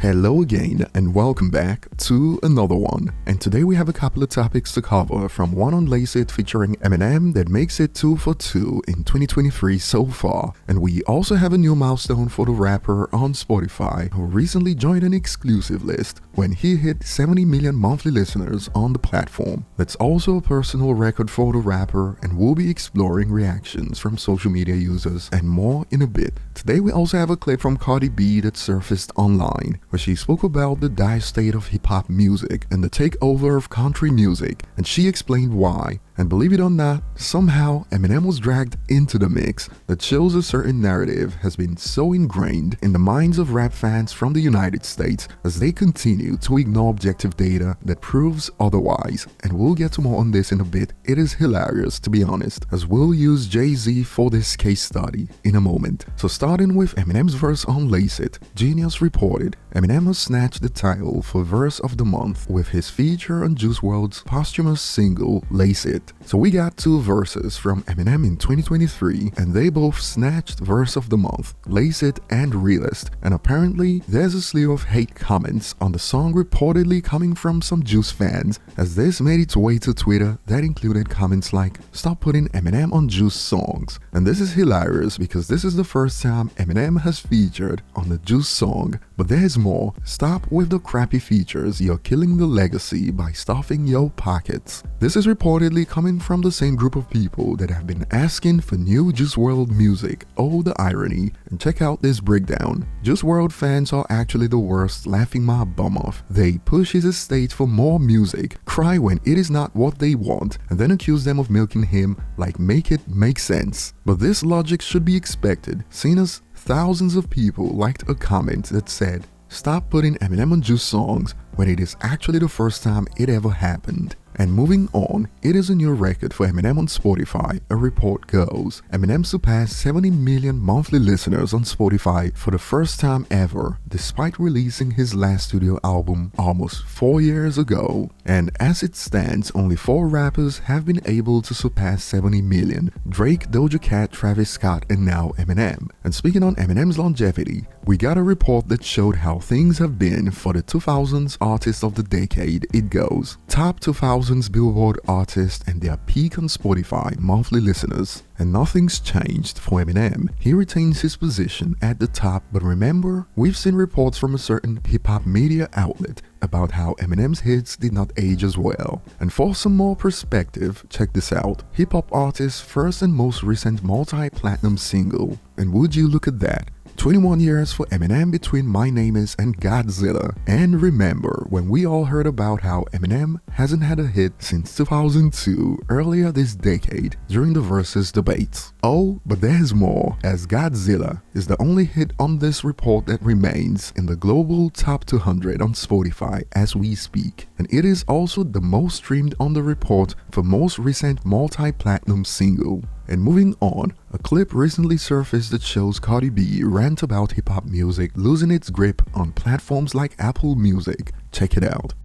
Hello again and welcome back to another one. And today we have a couple of topics to cover, from one on Lace It featuring Eminem that makes it 2 for 2 in 2023 so far. And we also have a new milestone for the rapper on Spotify who recently joined an exclusive list when he hit 70 million monthly listeners on the platform. That's also a personal record for the rapper, and we'll be exploring reactions from social media users and more in a bit. Today we also have a clip from Cardi B that surfaced online, where she spoke about the dire state of hip-hop music and the takeover of country music, and she explained why. And believe it or not, somehow Eminem was dragged into the mix. That shows a certain narrative has been so ingrained in the minds of rap fans from the United States as they continue to ignore objective data that proves otherwise. And we'll get to more on this in a bit. It is hilarious, to be honest, as we'll use Jay-Z for this case study in a moment. So starting with Eminem's verse on Lace It, Genius reported Eminem has snatched the title for Verse of the Month with his feature on Juice WRLD's posthumous single Lace It. So we got two verses from Eminem in 2023, and they both snatched Verse of the Month, Lace It and Realist. And apparently there's a slew of hate comments on the song reportedly coming from some Juice fans, as this made its way to Twitter that included comments like, "Stop putting Eminem on Juice songs." And this is hilarious because this is the first time Eminem has featured on the Juice song. But there's more. Stop with the crappy features, you're killing the legacy by stuffing your pockets. This is reportedly coming from the same group of people that have been asking for new Juice WRLD music. Oh, the irony. And check out this breakdown. Juice WRLD fans are actually the worst, laughing my bum off. They push his estate for more music, cry when it is not what they want, and then accuse them of milking him like make it make sense. But this logic should be expected, seeing as thousands of people liked a comment that said, "Stop putting Eminem on Juice songs," when it is actually the first time it ever happened. And moving on, it is a new record for Eminem on Spotify. A report goes, Eminem surpassed 70 million monthly listeners on Spotify for the first time ever, despite releasing his last studio album almost 4 years ago. And as it stands, only 4 rappers have been able to surpass 70 million: Drake, Doja Cat, Travis Scott, and now Eminem. And speaking on Eminem's longevity, we got a report that showed how things have been for the 2000s artist of the decade. It goes, top 2000s Billboard artist and their peak on Spotify monthly listeners. And nothing's changed for Eminem. He retains his position at the top, but remember, we've seen reports from a certain hip-hop media outlet about how Eminem's hits did not age as well. And for some more perspective, check this out. Hip-hop artist's first and most recent multi-platinum single. And would you look at that? 21 years for Eminem between My Name Is and Godzilla. And remember when we all heard about how Eminem hasn't had a hit since 2002, earlier this decade, during the Versus debates. Oh, but there's more, as Godzilla is the only hit on this report that remains in the global top 200 on Spotify as we speak. And it is also the most streamed on the report for most recent multi-platinum single. And moving on, a clip recently surfaced that shows Cardi B rant about hip-hop music losing its grip on platforms like Apple Music. Check it out.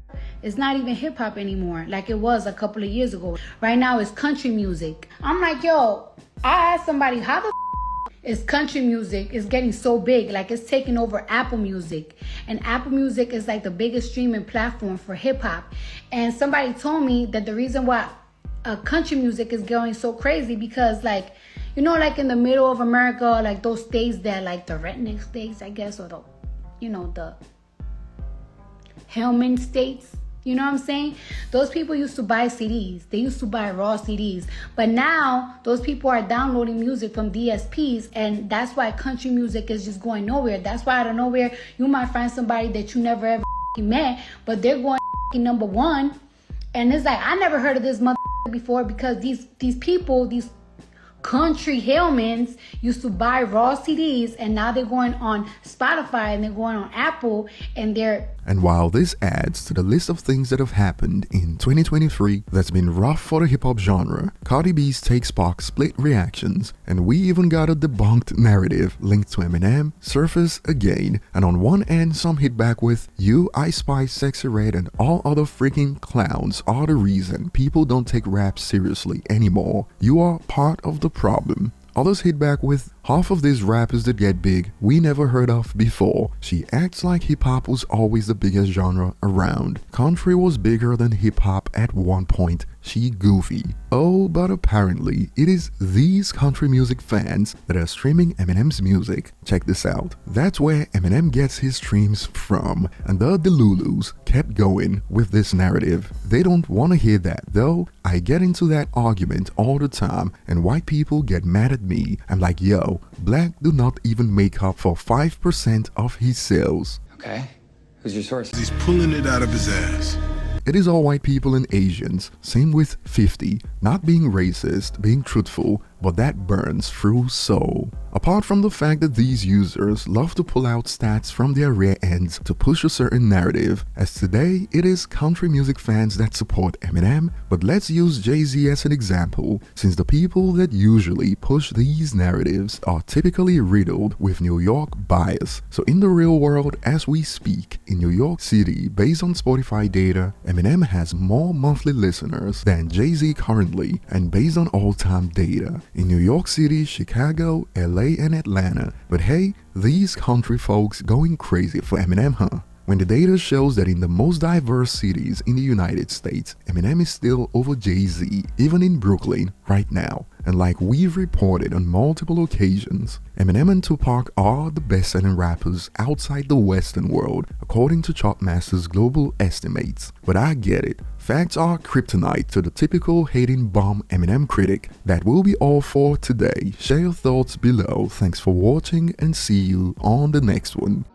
It's not even hip-hop anymore like it was a couple of years ago. Right now it's country music. I'm like, yo, I asked somebody, how the is country music is getting so big, like it's taking over Apple Music, and Apple Music is like the biggest streaming platform for hip-hop. And somebody told me that the reason why country music is going so crazy because, like, you know, like in the middle of America, like those states that like the redneck states, I guess, or the, you know, the Hellman states, you know what I'm saying? Those people used to buy CDs. They used to buy raw CDs. But now those people are downloading music from DSPs, and that's why country music is just going nowhere. That's why out of nowhere you might find somebody that you never ever met, but they're going number one. And it's like, I never heard of this mother before, because these people, these country Hellmans used to buy raw CDs, and now they're going on Spotify and they're going on Apple, and they're... And while this adds to the list of things that have happened in 2023 that's been rough for the hip-hop genre, Cardi B's Take sparked split reactions, and we even got a debunked narrative linked to Eminem surface again. And on one end, some hit back with, "You, Ice Spice, Sexy Red, and all other freaking clowns are the reason people don't take rap seriously anymore. You are part of the problem." Others hit back with, half of these rappers that get big we never heard of before. She acts like hip-hop was always the biggest genre around. Country was bigger than hip-hop at one point. She goofy. Oh, but apparently it is these country music fans that are streaming Eminem's music. Check this out. That's where Eminem gets his streams from, and the Delulus kept going with this narrative. They don't want to hear that though. I get into that argument all the time and white people get mad at me. I'm like, yo, black do not even make up for 5% of his sales. Okay, who's your source? He's pulling it out of his ass. It is all white people and Asians. Same with 50. Not being racist, being truthful, but that burns through so. Apart from the fact that these users love to pull out stats from their rear ends to push a certain narrative, as today it is country music fans that support Eminem, but let's use Jay-Z as an example, since the people that usually push these narratives are typically riddled with New York bias. So in the real world, as we speak, in New York City, based on Spotify data, Eminem has more monthly listeners than Jay-Z currently, and based on all-time data, in New York City, Chicago, LA, and Atlanta. But hey, these country folks going crazy for Eminem, huh? When the data shows that in the most diverse cities in the United States, Eminem is still over Jay-Z, even in Brooklyn right now. And like we've reported on multiple occasions, Eminem and Tupac are the best-selling rappers outside the Western world, according to Chartmaster's global estimates. But I get it. Facts are kryptonite to the typical hating bomb Eminem critic. That will be all for today. Share your thoughts below. Thanks for watching and see you on the next one.